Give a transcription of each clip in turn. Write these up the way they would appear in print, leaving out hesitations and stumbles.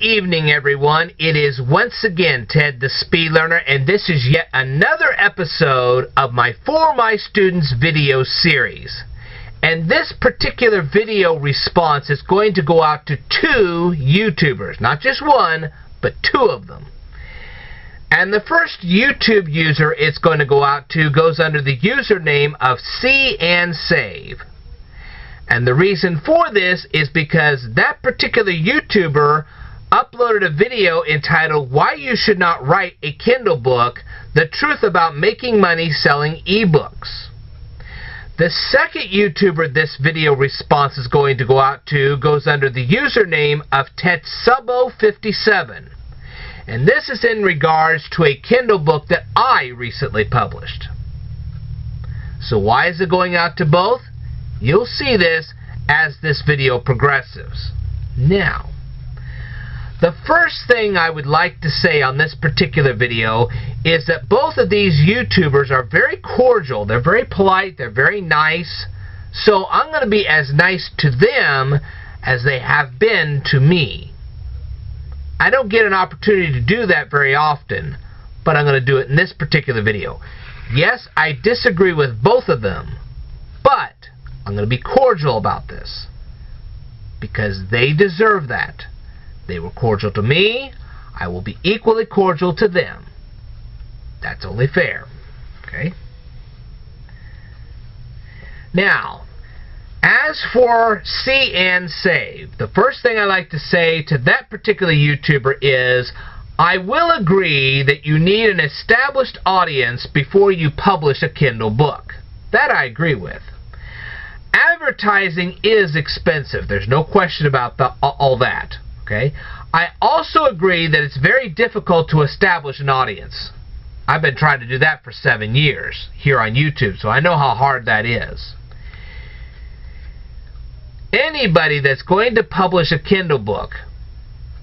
evening, everyone. It is once again Ted the Speed Learner, and this is yet another episode of my For My Students video series. And this particular video response is going to go out to 2 YouTubers. Not just one, but 2 of them. And the first YouTube user it's going to go out to goes under the username of See and Save. And the reason for this is because that particular YouTuber uploaded a video entitled Why You Should Not Write a Kindle Book, The Truth About Making Money Selling eBooks. The second YouTuber this video response is going to go out to goes under the username of Tetsubo57. And this is in regards to a Kindle book that I recently published. So why is it going out to both? You'll see this as this video progresses. Now, the first thing I would like to say on this particular video is that both of these YouTubers are very cordial. They're very polite. They're very nice. So I'm going to be as nice to them as they have been to me. I don't get an opportunity to do that very often, but I'm going to do it in this particular video. Yes, I disagree with both of them, but I'm going to be cordial about this because they deserve that. They were cordial to me. I will be equally cordial to them. That's only fair. Okay? Now, as for See and Save, the first thing I like to say to that particular YouTuber is I will agree that you need an established audience before you publish a Kindle book. That I agree with. Advertising is expensive. There's no question about all that. Okay? I also agree that it's very difficult to establish an audience. I've been trying to do that for 7 years here on YouTube, so I know how hard that is. Anybody that's going to publish a Kindle book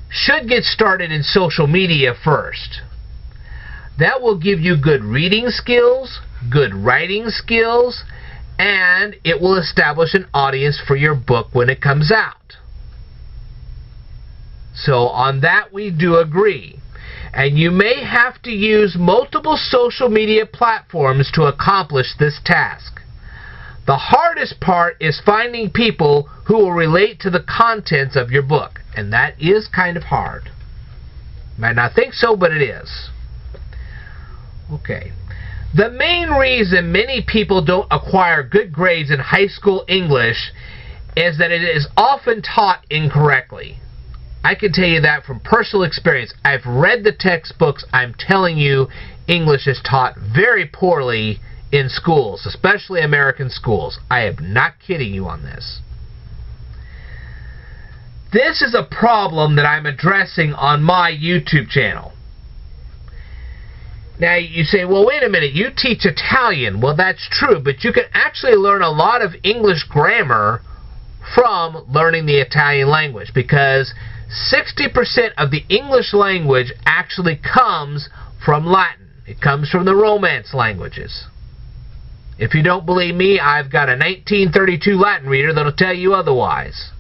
should get started in social media first. That will give you good reading skills, good writing skills, and it will establish an audience for your book when it comes out. So on that we do agree. And you may have to use multiple social media platforms to accomplish this task. The hardest part is finding people who will relate to the contents of your book. And that is kind of hard. Might not think so, but it is. Okay. The main reason many people don't acquire good grades in high school English is that it is often taught incorrectly. I can tell you that from personal experience. I've read the textbooks. I'm telling you, English is taught very poorly in schools, especially American schools. I am not kidding you on this. This is a problem that I'm addressing on my YouTube channel. Now you say, well, wait a minute, you teach Italian. Well, that's true, but you can actually learn a lot of English grammar from learning the Italian language, because 60% of the English language actually comes from Latin. It comes from the Romance languages. If you don't believe me, I've got a 1932 Latin reader that'll tell you otherwise.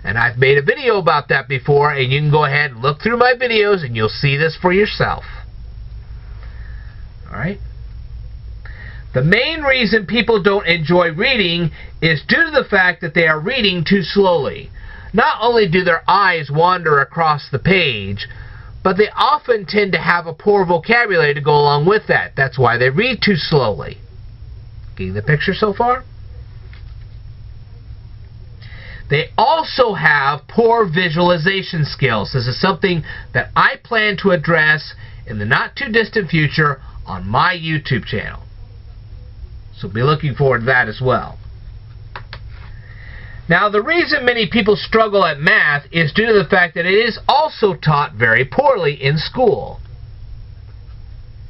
And I've made a video about that before, and you can go ahead and look through my videos and you'll see this for yourself. Alright? The main reason people don't enjoy reading is due to the fact that they are reading too slowly. Not only do their eyes wander across the page, but they often tend to have a poor vocabulary to go along with that. That's why they read too slowly. Getting the picture so far? They also have poor visualization skills. This is something that I plan to address in the not too distant future on my YouTube channel. So be looking forward to that as well. Now, the reason many people struggle at math is due to the fact that it is also taught very poorly in school.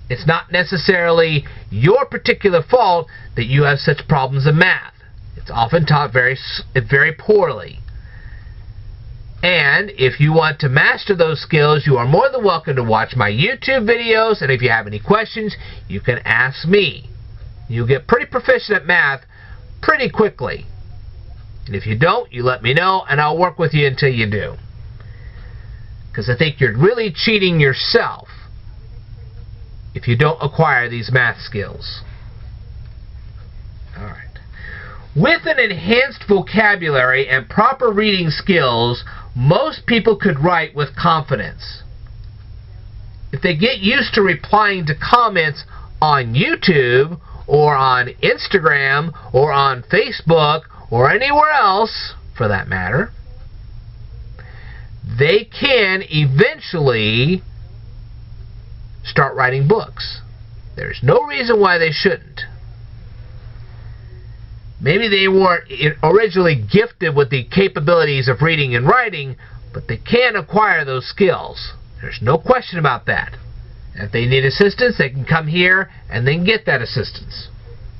It's not necessarily your particular fault that you have such problems in math. It's often taught very poorly. And if you want to master those skills, you are more than welcome to watch my YouTube videos, and if you have any questions, you can ask me. You'll get pretty proficient at math pretty quickly. And if you don't, you let me know, and I'll work with you until you do. because I think you're really cheating yourself if you don't acquire these math skills. All right. With an enhanced vocabulary and proper reading skills, most people could write with confidence. If they get used to replying to comments on YouTube or on Instagram or on Facebook or anywhere else, for that matter, they can eventually start writing books. There's no reason why they shouldn't. Maybe they weren't originally gifted with the capabilities of reading and writing, but they can acquire those skills. There's no question about that. If they need assistance, they can come here and then get that assistance.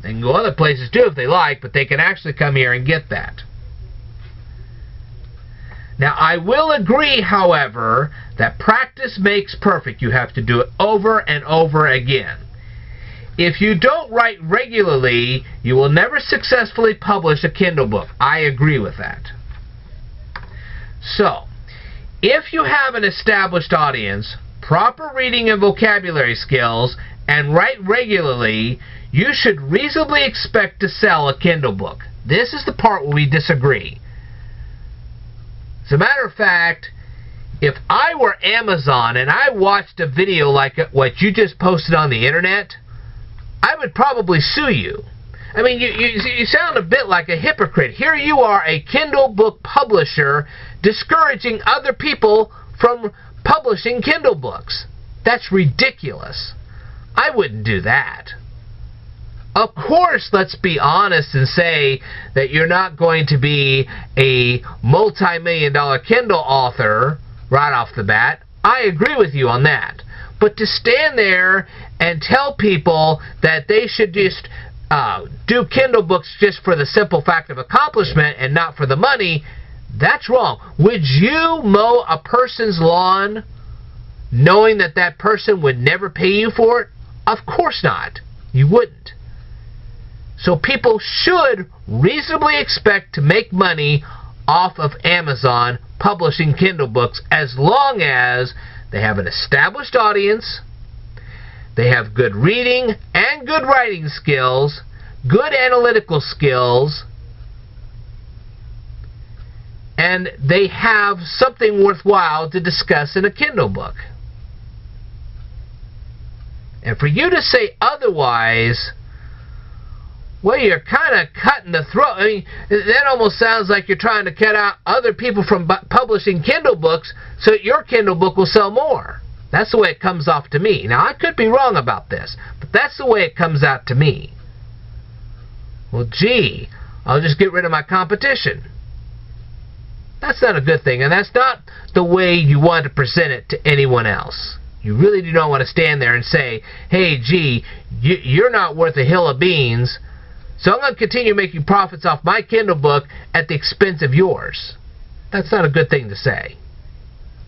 They can go other places too if they like, but they can actually come here and get that. Now, I will agree, however, that practice makes perfect. You have to do it over and over again. If you don't write regularly, you will never successfully publish a Kindle book. I agree with that. So, if you have an established audience, proper reading and vocabulary skills, and write regularly, you should reasonably expect to sell a Kindle book. This is the part where we disagree. As a matter of fact, if I were Amazon and I watched a video like what you just posted on the internet, I would probably sue you. I mean, you sound a bit like a hypocrite. Here you are, a Kindle book publisher, discouraging other people from publishing Kindle books. That's ridiculous. I wouldn't do that. Of course, let's be honest and say that you're not going to be a multi-million-dollar Kindle author right off the bat. I agree with you on that. But to stand there and tell people that they should just do Kindle books just for the simple fact of accomplishment and not for the money, that's wrong. Would you mow a person's lawn knowing that that person would never pay you for it? Of course not. You wouldn't. So people should reasonably expect to make money off of Amazon publishing Kindle books as long as they have an established audience, they have good reading and good writing skills, good analytical skills, and they have something worthwhile to discuss in a Kindle book. And for you to say otherwise, well, you're kind of cutting the throat. I mean, that almost sounds like you're trying to cut out other people from publishing Kindle books so that your Kindle book will sell more. That's the way it comes off to me. Now, I could be wrong about this, but that's the way it comes out to me. Well, gee, I'll just get rid of my competition. That's not a good thing, and that's not the way you want to present it to anyone else. You really do not want to stand there and say, hey, gee, you're not worth a hill of beans, so I'm going to continue making profits off my Kindle book at the expense of yours. That's not a good thing to say.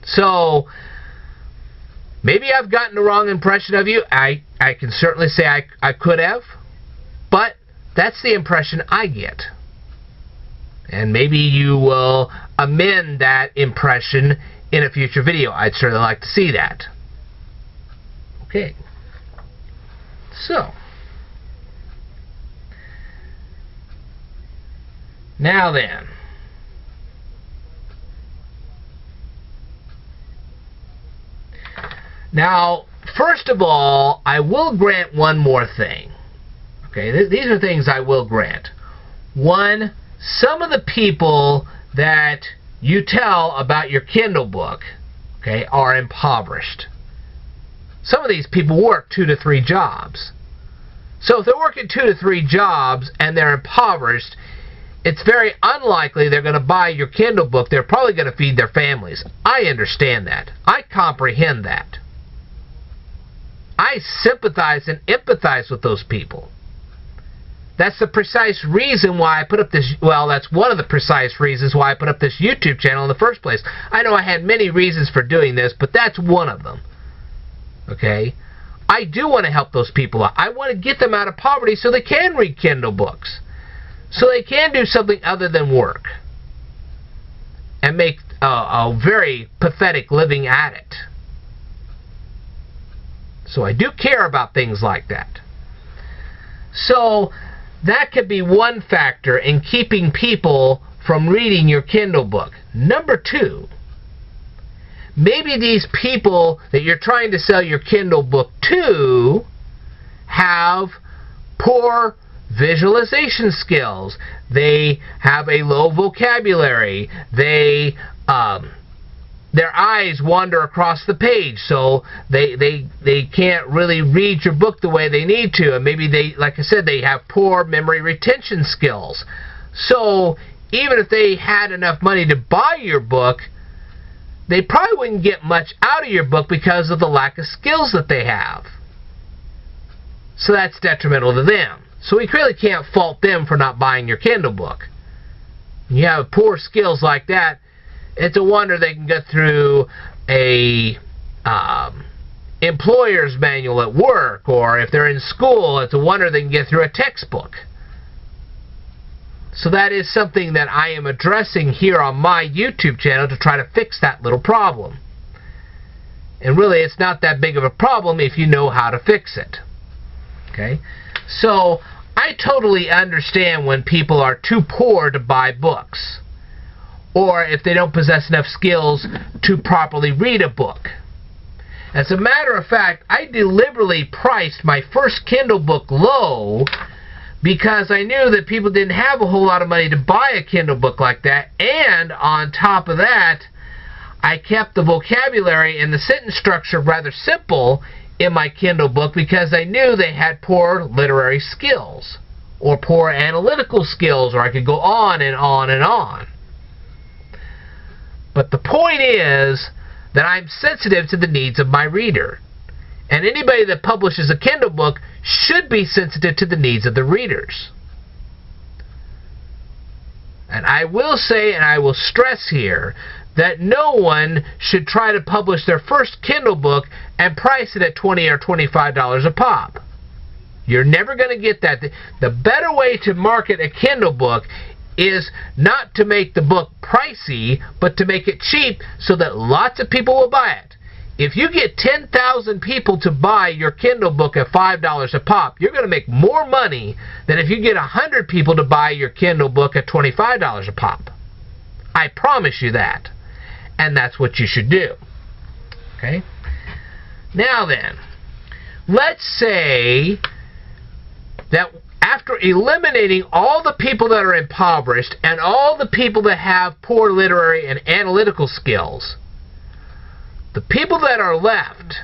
So, maybe I've gotten the wrong impression of you. I can certainly say I could have. But that's the impression I get. And maybe you will amend that impression in a future video. I'd certainly like to see that. Okay. So, now then, first of all, I will grant one more thing. Okay, these are things I will grant. One, some of the people that you tell about your Kindle book, okay, are impoverished. Some of these people work 2 to 3 jobs. So if they're working 2 to 3 jobs and they're impoverished, it's very unlikely they're going to buy your Kindle book. They're probably going to feed their families. I understand that. I comprehend that. I sympathize and empathize with those people. That's the precise reason why I put up this, well, that's one of the precise reasons why I put up this YouTube channel in the first place. I know I had many reasons for doing this, but that's one of them. Okay? I do want to help those people out. I want to get them out of poverty so they can read Kindle books. So they can do something other than work. And make a very pathetic living at it. So I do care about things like that. So that could be one factor in keeping people from reading your Kindle book. Number 2, maybe these people that you're trying to sell your Kindle book to have poor visualization skills. They have a low vocabulary. They their eyes wander across the page, so they can't really read your book the way they need to, and maybe they, like I said, they have poor memory retention skills. So even if they had enough money to buy your book, they probably wouldn't get much out of your book because of the lack of skills that they have. So that's detrimental to them. So we really can't fault them for not buying your Kindle book. You have poor skills like that, it's a wonder they can get through a employer's manual at work, or if they're in school, it's a wonder they can get through a textbook. So that is something that I am addressing here on my YouTube channel to try to fix that little problem. And really, it's not that big of a problem if you know how to fix it. Okay? So I totally understand when people are too poor to buy books, or if they don't possess enough skills to properly read a book. As a matter of fact, I deliberately priced my first Kindle book low because I knew that people didn't have a whole lot of money to buy a Kindle book like that, and on top of that, I kept the vocabulary and the sentence structure rather simple in my Kindle book because I knew they had poor literary skills or poor analytical skills, or I could go on and on and on. But the point is that I'm sensitive to the needs of my reader. And anybody that publishes a Kindle book should be sensitive to the needs of the readers. And I will say, and I will stress here, that no one should try to publish their first Kindle book and price it at $20 or $25 a pop. You're never going to get that. The better way to market a Kindle book is not to make the book pricey, but to make it cheap so that lots of people will buy it. If you get 10,000 people to buy your Kindle book at $5 a pop, you're going to make more money than if you get 100 people to buy your Kindle book at $25 a pop. I promise you that. And that's what you should do. Okay? Now then, let's say that after eliminating all the people that are impoverished and all the people that have poor literary and analytical skills, the people that are left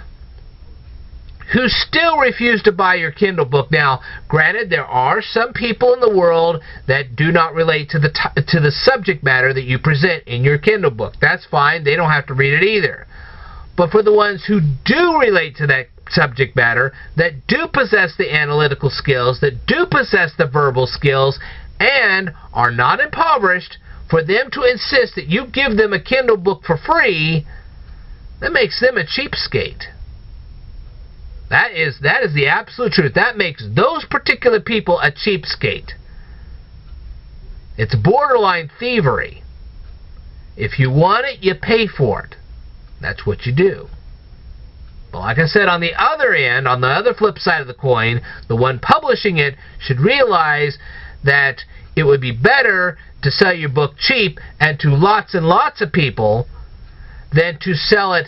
who still refuse to buy your Kindle book. Now, granted, there are some people in the world that do not relate to the subject matter that you present in your Kindle book. That's fine. They don't have to read it either. But for the ones who do relate to that subject matter, that do possess the analytical skills, that do possess the verbal skills, and are not impoverished, for them to insist that you give them a Kindle book for free, that makes them a cheapskate. That is the absolute truth. That makes those particular people a cheapskate. It's borderline thievery. If you want it, you pay for it. That's what you do. But like I said, on the other end, on the other flip side of the coin, the one publishing it should realize that it would be better to sell your book cheap and to lots and lots of people than to sell it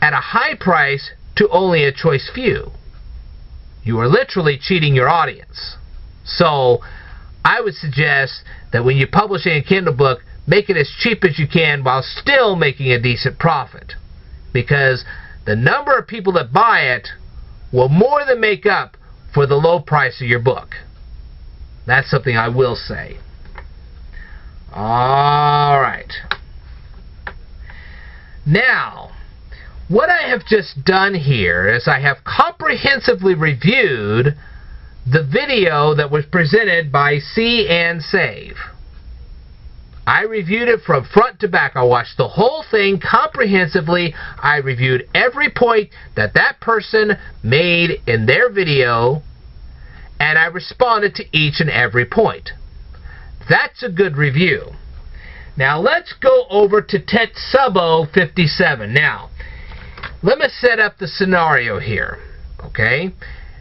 at a high price to only a choice few. You are literally cheating your audience. So I would suggest that when you're publishing a Kindle book, make it as cheap as you can while still making a decent profit. Because the number of people that buy it will more than make up for the low price of your book. That's something I will say. Alright. Now, what I have just done here is I have comprehensively reviewed the video that was presented by See and Save. I reviewed it from front to back. I watched the whole thing comprehensively. I reviewed every point that that person made in their video, and I responded to each and every point. That's a good review. Now let's go over to Tetsubo 57. Now, let me set up the scenario here. Okay?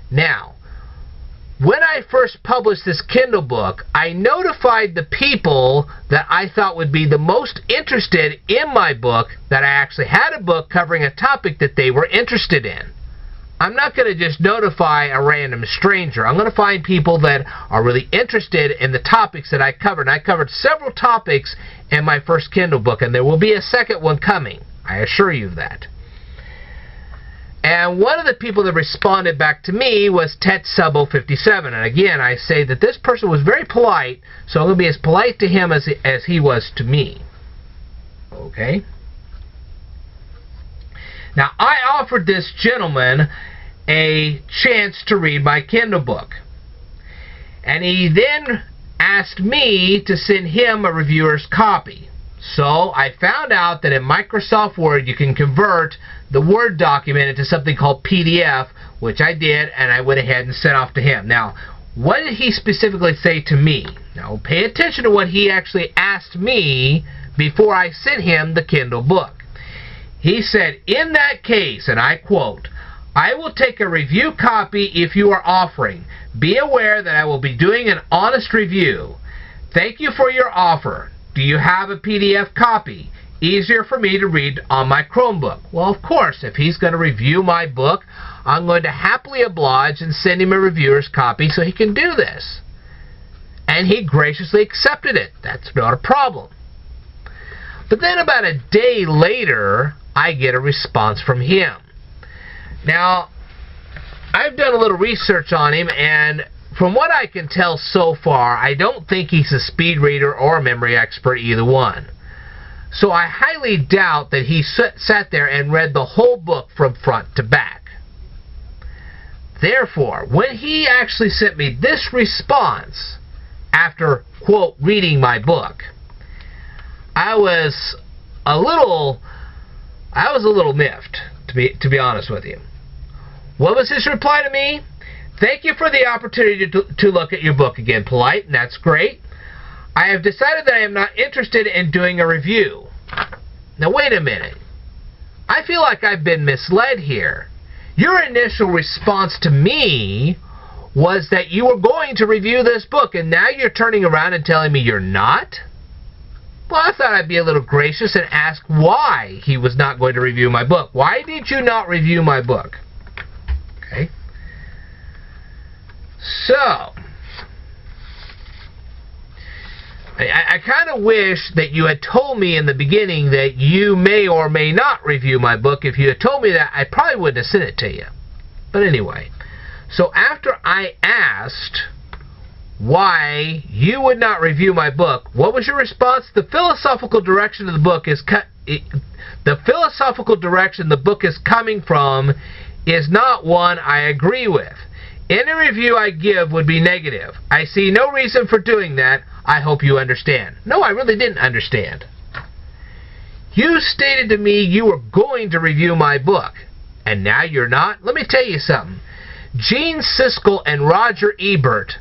Now, when I first published this Kindle book, I notified the people that I thought would be the most interested in my book that I actually had a book covering a topic that they were interested in. I'm not going to just notify a random stranger. I'm going to find people that are really interested in the topics that I covered. And I covered several topics in my first Kindle book, and there will be a second one coming. I assure you of that. And one of the people that responded back to me was Tetsubo 57. And again, I say that this person was very polite, so I'm going to be as polite to him as he was to me. Okay? Now, I offered this gentleman a chance to read my Kindle book. And he then asked me to send him a reviewer's copy. So I found out that in Microsoft Word you can convert the Word document into something called PDF, which I did, and I went ahead and sent off to him. Now, what did he specifically say to me? Now, pay attention to what he actually asked me before I sent him the Kindle book. He said, in that case, and I quote, "I will take a review copy if you are offering. Be aware that I will be doing an honest review. Thank you for your offer. Do you have a PDF copy? Easier for me to read on my Chromebook." Well, of course, if he's going to review my book, I'm going to happily oblige and send him a reviewer's copy so he can do this. And he graciously accepted it. That's not a problem. But then about a day later, I get a response from him. Now, I've done a little research on him, and from what I can tell so far, I don't think he's a speed reader or a memory expert, either one. So I highly doubt that he sat there and read the whole book from front to back. Therefore, when he actually sent me this response after, quote, reading my book, I was a little miffed, to be honest with you. What was his reply to me? "Thank you for the opportunity to look at your book again, polite, and that's great. I have decided that I am not interested in doing a review." Now, wait a minute. I feel like I've been misled here. Your initial response to me was that you were going to review this book, and now you're turning around and telling me you're not? Well, I thought I'd be a little gracious and ask why he was not going to review my book. Why did you not review my book? Okay. So, I kind of wish that you had told me in the beginning that you may or may not review my book. If you had told me that, I probably wouldn't have sent it to you. But anyway, so after I asked why you would not review my book, what was your response? The philosophical direction of the book is the philosophical direction the book is coming from is not one I agree with. Any review I give would be negative. I see no reason for doing that. I hope you understand. No, I really didn't understand. You stated to me you were going to review my book, and now you're not? Let me tell you something. Gene Siskel and Roger Ebert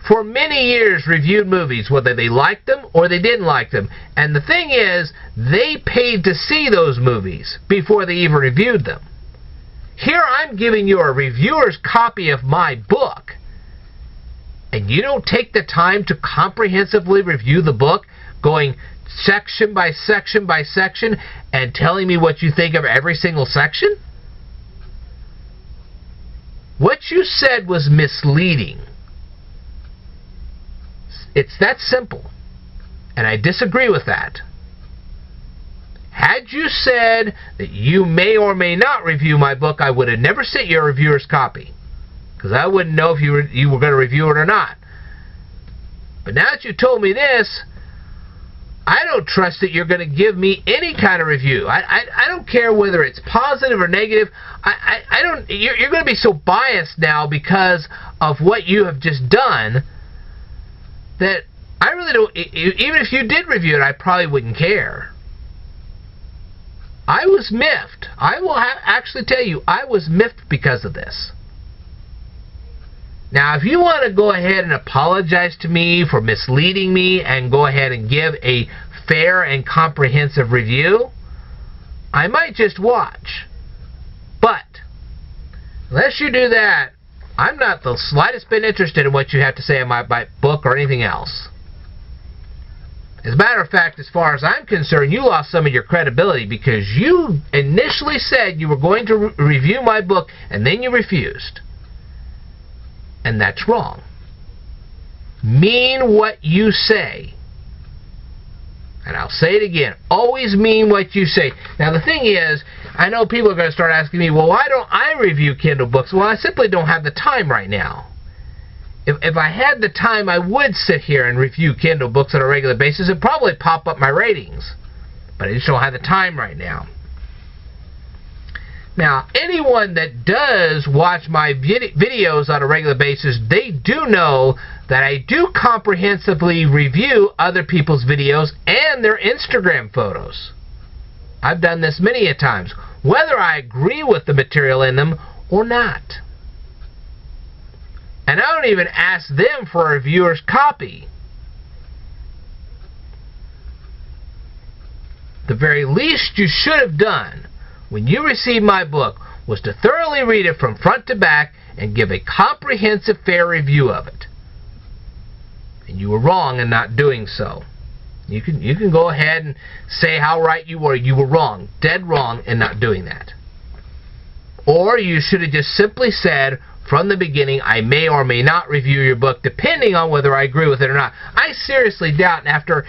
for many years reviewed movies, whether they liked them or they didn't like them. And the thing is, they paid to see those movies before they even reviewed them. Here I'm giving you a reviewer's copy of my book, and you don't take the time to comprehensively review the book, going section by section by section, and telling me what you think of every single section? What you said was misleading. It's that simple, and I disagree with that. Had you said that you may or may not review my book, I would have never sent you a reviewer's copy, because I wouldn't know if you were going to review it or not. But now that you told me this, I don't trust that you're going to give me any kind of review. I don't care whether it's positive or negative. I don't. You're going to be so biased now because of what you have just done that I really don't. Even if you did review it, I probably wouldn't care. I was miffed. I will actually tell you, I was miffed because of this. Now, if you want to go ahead and apologize to me for misleading me and go ahead and give a fair and comprehensive review, I might just watch. But unless you do that, I'm not the slightest bit interested in what you have to say in my book or anything else. As a matter of fact, as far as I'm concerned, you lost some of your credibility because you initially said you were going to review my book and then you refused. And that's wrong. Mean what you say. And I'll say it again. Always mean what you say. Now the thing is, I know people are going to start asking me, well, why don't I review Kindle books? Well, I simply don't have the time right now. If I had the time, I would sit here and review Kindle books on a regular basis and probably pop up my ratings. But I just don't have the time right now. Now, anyone that does watch my videos on a regular basis, they do know that I do comprehensively review other people's videos and their Instagram photos. I've done this many a times, whether I agree with the material in them or not. And I don't even ask them for a reviewer's copy. The very least you should have done when you received my book was to thoroughly read it from front to back and give a comprehensive, fair review of it. And you were wrong in not doing so. You can go ahead and say how right you were. You were wrong, dead wrong in not doing that. Or you should have just simply said from the beginning, I may or may not review your book, depending on whether I agree with it or not. I seriously doubt, and after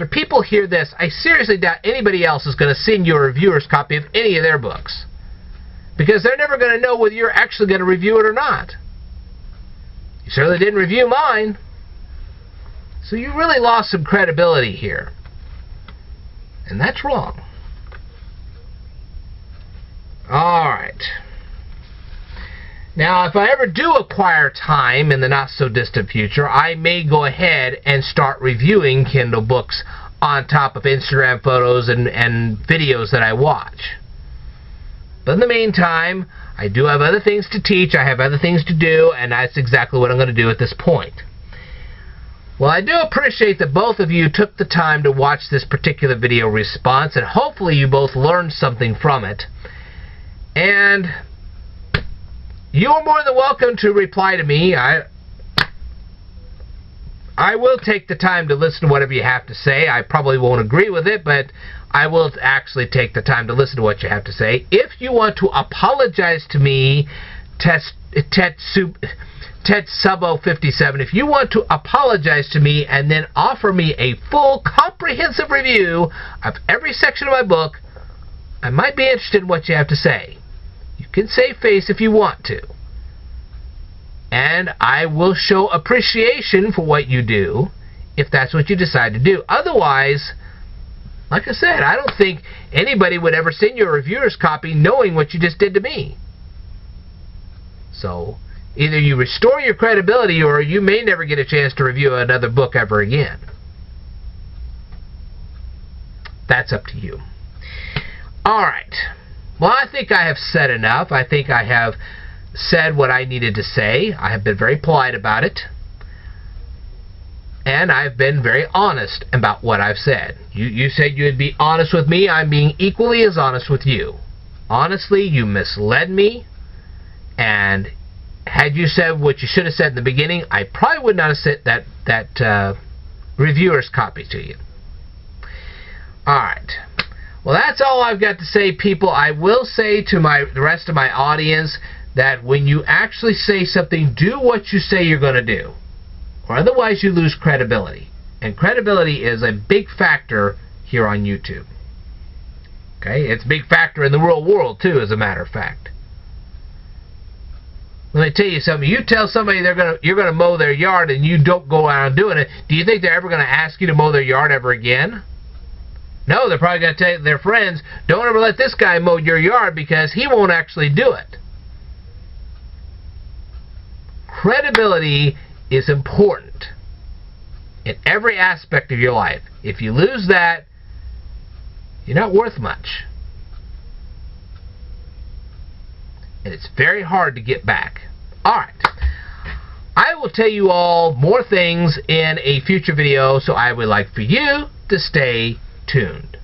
people hear this, I seriously doubt anybody else is going to send you a reviewer's copy of any of their books. Because they're never going to know whether you're actually going to review it or not. You certainly didn't review mine. So you really lost some credibility here. And that's wrong. Alright. Now, if I ever do acquire time in the not-so-distant future, I may go ahead and start reviewing Kindle books on top of Instagram photos and videos that I watch. But in the meantime, I do have other things to teach, I have other things to do, and that's exactly what I'm going to do at this point. Well, I do appreciate that both of you took the time to watch this particular video response, and hopefully you both learned something from it. And you are more than welcome to reply to me. I will take the time to listen to whatever you have to say. I probably won't agree with it, but I will actually take the time to listen to what you have to say. If you want to apologize to me, TedSubo57, if you want to apologize to me and then offer me a full, comprehensive review of every section of my book, I might be interested in what you have to say. You can save face if you want to. And I will show appreciation for what you do if that's what you decide to do. Otherwise, like I said, I don't think anybody would ever send you a reviewer's copy knowing what you just did to me. So, either you restore your credibility or you may never get a chance to review another book ever again. That's up to you. Alright. Well, I think I have said enough. I think I have said what I needed to say. I have been very polite about it. And I've been very honest about what I've said. You said you would be honest with me. I'm being equally as honest with you. Honestly, you misled me. And had you said what you should have said in the beginning, I probably would not have sent that reviewer's copy to you. Alright. Well, that's all I've got to say, people. I will say to the rest of my audience that when you actually say something, do what you say you're going to do. Or otherwise you lose credibility. And credibility is a big factor here on YouTube. Okay? It's a big factor in the real world, too, as a matter of fact. Let me tell you something. You tell somebody you're going to mow their yard and you don't go around doing it, do you think they're ever going to ask you to mow their yard ever again? No, they're probably going to tell their friends, don't ever let this guy mow your yard because he won't actually do it. Credibility is important in every aspect of your life. If you lose that, you're not worth much. And it's very hard to get back. Alright. will tell you all more things in a future video, so I would like for you to stay tuned.